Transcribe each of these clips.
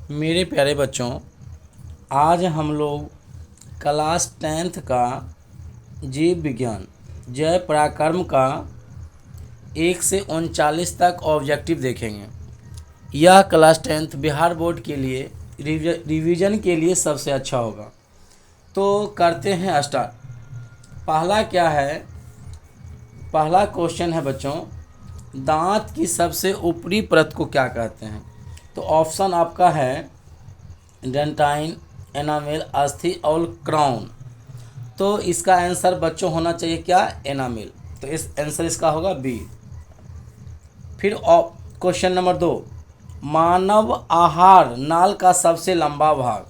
मेरे प्यारे बच्चों, आज हम लोग क्लास 10th का जीव विज्ञान जैव पराक्रम का 1 से 39 तक ऑब्जेक्टिव देखेंगे। यह क्लास 10th बिहार बोर्ड के लिए रिवीजन के लिए सबसे अच्छा होगा। तो करते हैं स्टार्ट। पहला क्या है? पहला क्वेश्चन है बच्चों, दांत की सबसे ऊपरी परत को क्या कहते हैं? तो ऑप्शन आपका है डेंटाइन, एनामेल, अस्थि और क्राउन। तो इसका आंसर बच्चों होना चाहिए क्या? एनामेल। तो इस आंसर इसका होगा बी। फिर क्वेश्चन नंबर 2, मानव आहार नाल का सबसे लंबा भाग।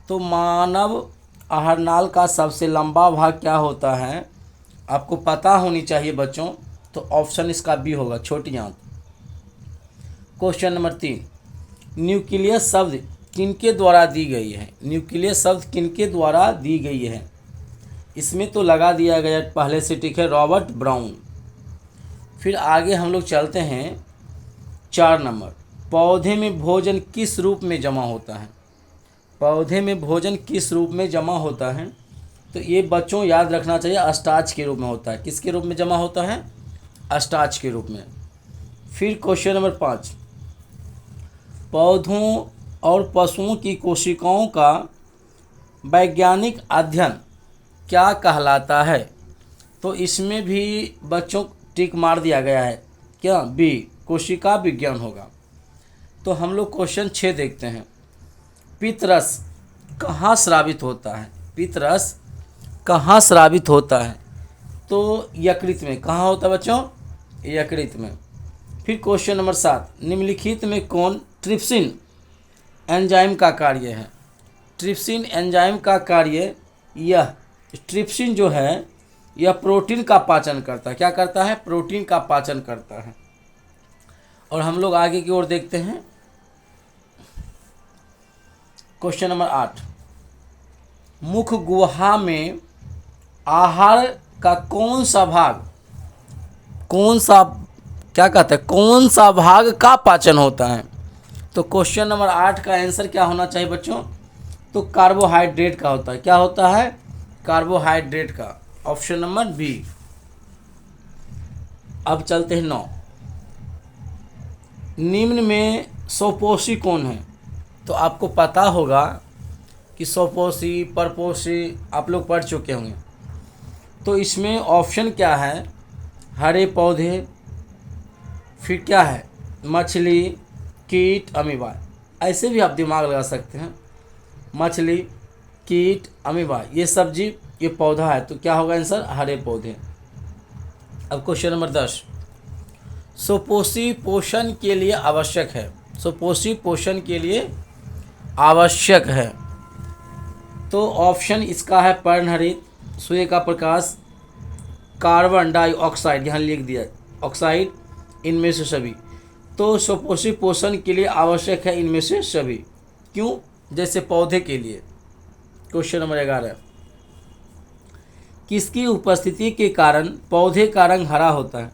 तो मानव आहार नाल का सबसे लंबा भाग क्या होता है? आपको पता होनी चाहिए बच्चों। तो ऑप्शन इसका बी होगा, छोटी आंत। क्वेश्चन नंबर 3, न्यूक्लियस शब्द किनके द्वारा दी गई है? न्यूक्लियस शब्द किनके द्वारा दी गई है? इसमें तो लगा दिया गया पहले से, ठीक है, रॉबर्ट ब्राउन। फिर आगे हम लोग चलते हैं 4 नंबर, पौधे में भोजन किस रूप में जमा होता है? पौधे में भोजन किस रूप में जमा होता है? तो ये बच्चों याद रखना चाहिए, स्टार्च के रूप में होता है। किसके रूप में जमा होता है? स्टार्च के रूप में। फिर क्वेश्चन नंबर 5, पौधों और पशुओं की कोशिकाओं का वैज्ञानिक अध्ययन क्या कहलाता है? तो इसमें भी बच्चों टिक मार दिया गया है, क्या? बी, कोशिका विज्ञान होगा। तो हम लोग क्वेश्चन 6 देखते हैं, पित्तरस कहाँ स्रावित होता है? पित्तरस कहाँ स्रावित होता है? तो यकृत में। कहाँ होता है बच्चों? यकृत में। फिर क्वेश्चन नंबर 7, निम्नलिखित में कौन ट्रिप्सिन एंजाइम का कार्य है? ट्रिप्सिन एंजाइम का कार्य, यह ट्रिप्सिन जो है यह प्रोटीन का पाचन करता है। क्या करता है? प्रोटीन का पाचन करता है। और हम लोग आगे की ओर देखते हैं, क्वेश्चन नंबर 8, मुख गुहा में आहार का कौन सा भाग, कौन सा, क्या कहते हैं, कौन सा भाग का पाचन होता है? तो क्वेश्चन नंबर 8 का आंसर क्या होना चाहिए बच्चों? तो कार्बोहाइड्रेट का होता है। क्या होता है? कार्बोहाइड्रेट का। Option number B. अब चलते हैं 9, निम्न में स्वपोषी कौन है? तो आपको पता होगा कि स्वपोषी, परपोषी आप लोग पढ़ चुके होंगे। तो इसमें ऑप्शन क्या है? हरे पौधे, फिर क्या है, मछली, कीट, अमीबा। ऐसे भी आप दिमाग लगा सकते हैं, मछली, कीट, अमीबा, ये सब्जी, ये पौधा है। तो क्या होगा आंसर? हरे पौधे। अब क्वेश्चन नंबर 10, सुपोषी पोषण के लिए आवश्यक है। सुपोषी पोषण के लिए आवश्यक है। तो ऑप्शन इसका है पर्णहरित, सूर्य का प्रकाश, कार्बन डाइऑक्साइड, यहाँ लिख दिया ऑक्साइड, इनमें से सभी। तो सुपोषी पोषण के लिए आवश्यक है इनमें से सभी। क्यों? जैसे पौधे के लिए। क्वेश्चन नंबर 11, किसकी उपस्थिति के कारण पौधे का रंग हरा होता है?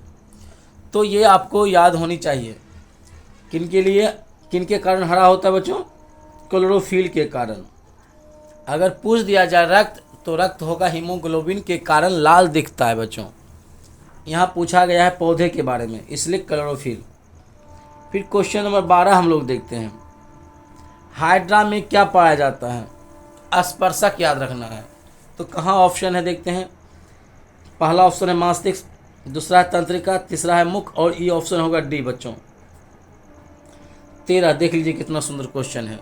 तो ये आपको याद होनी चाहिए, किनके लिए, किनके कारण हरा होता है बच्चों? क्लोरोफिल के कारण। अगर पूछ दिया जाए रक्त, तो रक्त होगा हीमोग्लोबिन के कारण लाल दिखता है बच्चों। यहाँ पूछा गया है पौधे के बारे में, इसलिए क्लोरोफिल। फिर क्वेश्चन नंबर 12 हम लोग देखते हैं, हाइड्रा में क्या पाया जाता है? स्पर्शक याद रखना है। तो कहाँ ऑप्शन है देखते हैं, पहला ऑप्शन है मस्तिष्क, दूसरा है तंत्रिका, तीसरा है मुख, और ये ऑप्शन होगा डी बच्चों। 13 देख लीजिए कितना सुंदर क्वेश्चन है,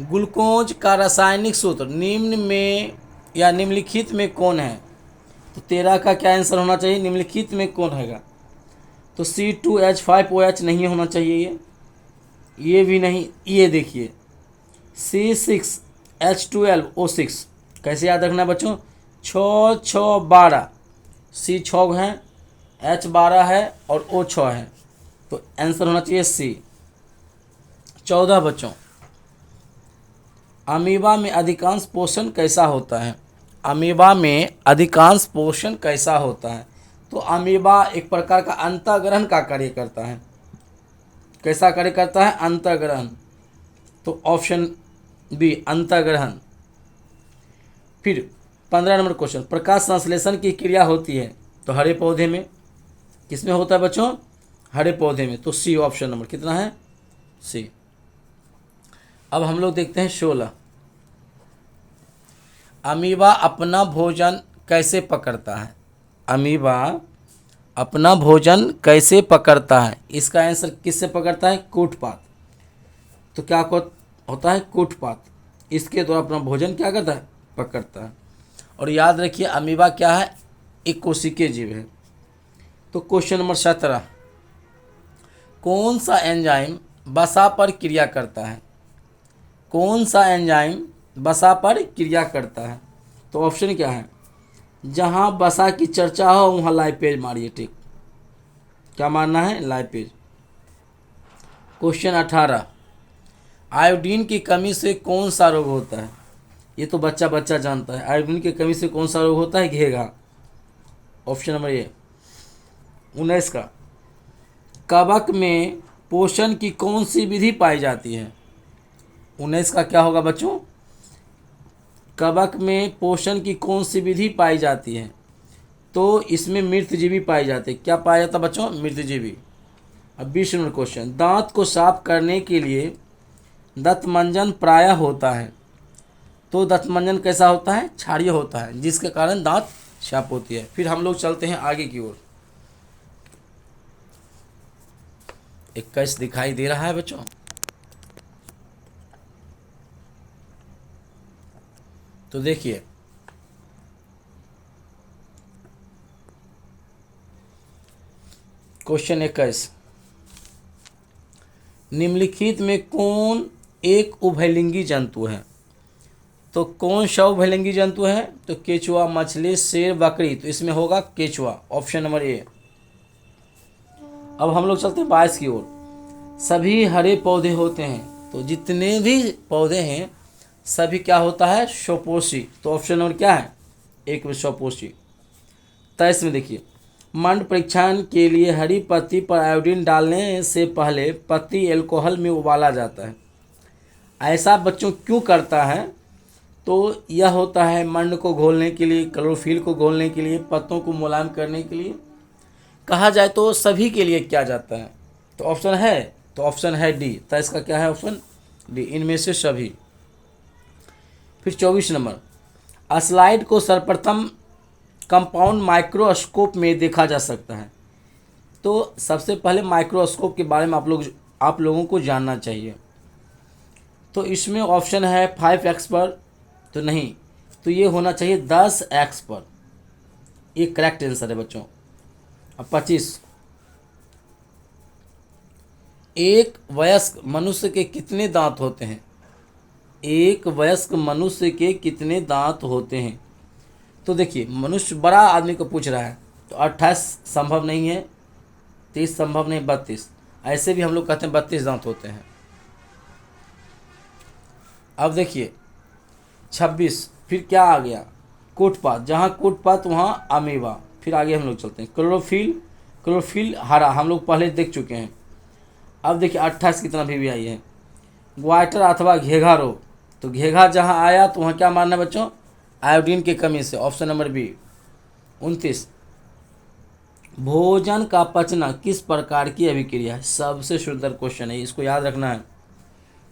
ग्लूकोज का रासायनिक सूत्र निम्न में या निम्नलिखित में कौन है? तो 13 का क्या आंसर होना चाहिए? निम्नलिखित में कौन हैगा? तो C2H5OH नहीं होना चाहिए, ये भी नहीं। ये देखिए C6H12O6। कैसे याद रखना है बच्चों? 6 6 12, C 6 है, H 12 है और O 6 है। तो आंसर होना चाहिए C। 14 बच्चों, अमीबा में अधिकांश पोषण कैसा होता है? अमीबा में अधिकांश पोषण कैसा होता है? तो अमीबा एक प्रकार का अंतःग्रहण का कार्य करता है। कैसा कार्य करता है? अंतर्ग्रहण। तो ऑप्शन बी अंतर्ग्रहण। फिर 15 नंबर क्वेश्चन, प्रकाश संश्लेषण की क्रिया होती है तो हरे पौधे में, किसमें होता है बच्चों? हरे पौधे में। तो सी ऑप्शन नंबर कितना है? सी। अब हम लोग देखते हैं 16, अमीबा अपना भोजन कैसे पकड़ता है? अमीबा अपना भोजन कैसे पकड़ता है? इसका आंसर किससे पकड़ता है? कूटपात। तो क्या होता है? कूटपात। इसके द्वारा अपना भोजन क्या करता है? पकड़ता है। और याद रखिए अमीबा क्या है? एक कोशिकीय जीव है। तो क्वेश्चन नंबर 17, कौन सा एंजाइम वसा पर क्रिया करता है? कौन सा एंजाइम वसा पर क्रिया करता है? तो ऑप्शन क्या है? जहाँ वसा की चर्चा हो वहाँ लाइपेज मारिए। ठीक, क्या मारना है? लाइपेज। क्वेश्चन 18, आयोडीन की कमी से कौन सा रोग होता है? ये तो बच्चा बच्चा जानता है। आयोडीन की कमी से कौन सा रोग होता है? घेघा। Option number A. 19 का, कवक में पोषण की कौन सी विधि पाई जाती है? 19 का क्या होगा बच्चों? कवक में पोषण की कौन सी विधि पाई जाती है? तो इसमें मृतजीवी पाई जाती है। क्या पाया जाता है बच्चों? मृतजीवी। अब 20 नंबर क्वेश्चन, दांत को साफ करने के लिए दंतमंजन प्रायः होता है। तो दंतमंजन कैसा होता है? क्षारीय होता है, जिसके कारण दांत साफ होती है। फिर हम लोग चलते हैं आगे की ओर। 21 दिखाई दे रहा है बच्चों? तो देखिए, क्वेश्चन 21, निम्नलिखित में कौन एक उभयलिंगी जंतु है? तो कौन सा उभयलिंगी जंतु है? तो केचुआ, मछली, शेर, बकरी। तो इसमें होगा केचुआ। Option number A. अब हम लोग चलते हैं 22 की ओर, सभी हरे पौधे होते हैं। तो जितने भी पौधे हैं सभी क्या होता है? स्वपोषी। तो ऑप्शन नंबर क्या है? एक में स्वपोषी। 23 में देखिए, मंड परीक्षण के लिए हरी पत्ती पर आयोडीन डालने से पहले पत्ती एल्कोहल में उबाला जाता है। ऐसा बच्चों क्यों करता है? तो यह होता है मंड को घोलने के लिए, क्लोरोफिल को घोलने के लिए, पत्तों को मुलायम करने के लिए। कहा जाए तो सभी के लिए किया जाता है। तो ऑप्शन है, तो ऑप्शन है डी। तो इसका क्या है? ऑप्शन डी, इनमें से सभी। फिर 24 नंबर, स्लाइड को सर्वप्रथम कंपाउंड माइक्रोस्कोप में देखा जा सकता है। तो सबसे पहले माइक्रोस्कोप के बारे में आप लोगों को जानना चाहिए। तो इसमें ऑप्शन है 5x पर, तो नहीं, तो ये होना चाहिए 10x पर। ये करेक्ट आंसर है बच्चों। अब 25, एक वयस्क मनुष्य के कितने दांत होते हैं? एक वयस्क मनुष्य के कितने दांत होते हैं? तो देखिए, मनुष्य बड़ा आदमी को पूछ रहा है, तो 28 संभव नहीं है, 30 संभव नहीं, 32। ऐसे भी हम लोग कहते हैं 32 दांत होते हैं। अब देखिए 26, फिर क्या आ गया? कूटपात। जहाँ कूटपात वहाँ अमीबा। फिर आगे हम लोग चलते हैं, क्लोरोफिल हरा हम लोग पहले देख चुके हैं। अब देखिए 28 की तरफ भी आई है, ग्वाइटर अथवा घेघा रोग। तो घेघा जहाँ आया तो वहाँ क्या मानना है बच्चों? आयोडीन की कमी से। Option number B. 29, भोजन का पचना किस प्रकार की अभिक्रिया है? सबसे सुंदर क्वेश्चन है, इसको याद रखना है।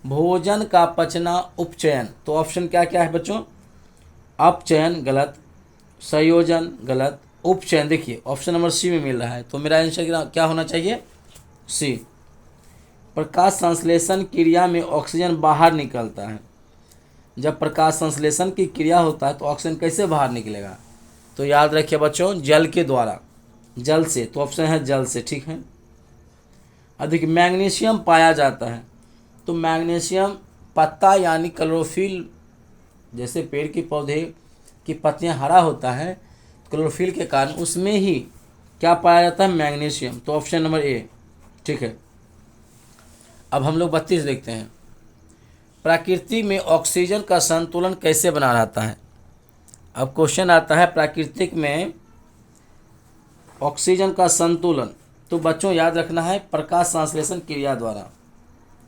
भोजन का पचना उपचयन। तो ऑप्शन क्या क्या है बच्चों? अपचयन गलत, संयोजन गलत, उपचयन। देखिए ऑप्शन नंबर सी में मिल रहा है, तो मेरा आंसर क्या होना चाहिए? सी। प्रकाश संश्लेषण क्रिया में ऑक्सीजन बाहर निकलता है। जब प्रकाश संश्लेषण की क्रिया होता है तो ऑक्सीजन कैसे बाहर निकलेगा? तो याद रखिए बच्चों, जल के द्वारा, जल से। तो ऑप्शन है जल से। ठीक है। अधिक मैग्नीशियम पाया जाता है। तो मैग्नीशियम पत्ता यानी क्लोरोफिल, जैसे पेड़ के पौधे की पत्तियां हरा होता है, क्लोरोफिल के कारण उसमें ही क्या पाया जाता है? मैग्नीशियम। तो ऑप्शन नंबर ए। ठीक है। अब हम लोग 32 देखते हैं, प्रकृति में ऑक्सीजन का संतुलन कैसे बना रहता है? अब क्वेश्चन आता है, प्राकृतिक में ऑक्सीजन का संतुलन तो बच्चों याद रखना है प्रकाश संश्लेषण क्रिया द्वारा।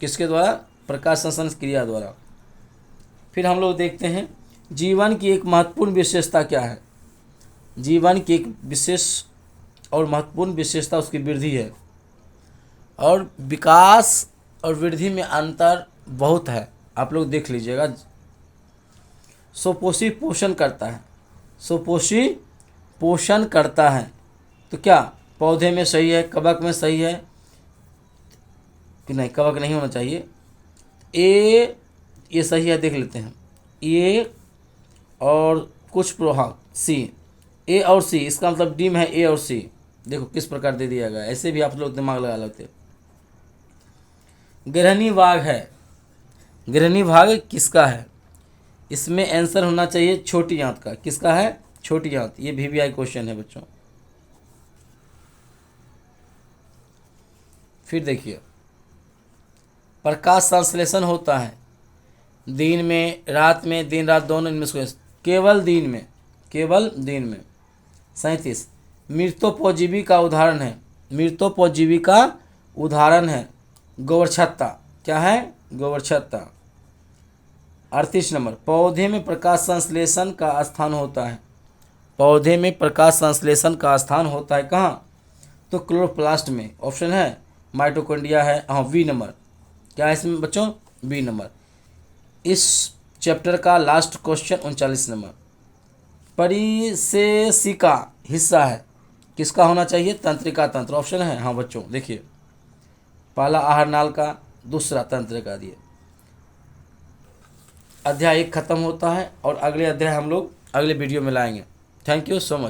किसके द्वारा? प्रकाश संश्लेषण क्रिया द्वारा। फिर हम लोग देखते हैं जीवन की एक महत्वपूर्ण विशेषता क्या है। जीवन की एक विशेष और महत्वपूर्ण विशेषता उसकी वृद्धि है, और विकास और वृद्धि में अंतर बहुत है, आप लोग देख लीजिएगा। सुपोषी पोषण करता है, सुपोषी पोषण करता है, तो क्या पौधे में सही है, कवक में सही है कि नहीं? कवक नहीं होना चाहिए। ये सही है, देख लेते हैं। ए और कुछ हाँ सी, ए और सी, इसका मतलब डी में है ए और सी। देखो किस प्रकार दे दिया गया, ऐसे भी आप लोग दिमाग लगा लेते। गृहिणी भाग है, गृहिणी भाग किसका है? इसमें आंसर होना चाहिए छोटी आंत का। किसका है? छोटी आंत। ये VVI क्वेश्चन है बच्चों। फिर देखिए प्रकाश संश्लेषण होता है दिन में, रात में, दिन रात दोनों इनमें से केवल दिन में, केवल दिन में। 37 मृतोपजीवी का उदाहरण है, मृतोपजीवी का उदाहरण है गोबरछत्ता। क्या है? गोबरछत्ता। 38 नंबर पौधे में प्रकाश संश्लेषण का स्थान होता है, पौधे में प्रकाश संश्लेषण का स्थान होता है कहाँ? तो क्लोरोप्लास्ट में। ऑप्शन है माइटोकॉन्ड्रिया है, हाँ बी नंबर। क्या है इसमें बच्चों? B number. इस चैप्टर का लास्ट क्वेश्चन 39 नंबर परिसेशिका हिस्सा है, किसका होना चाहिए? तंत्रिका तंत्र। ऑप्शन है हाँ बच्चों, देखिए पहला आहार नाल का, दूसरा तंत्रिका दिए। अध्याय 1 खत्म होता है और अगले अध्याय हम लोग अगले वीडियो में लाएंगे। Thank you so much.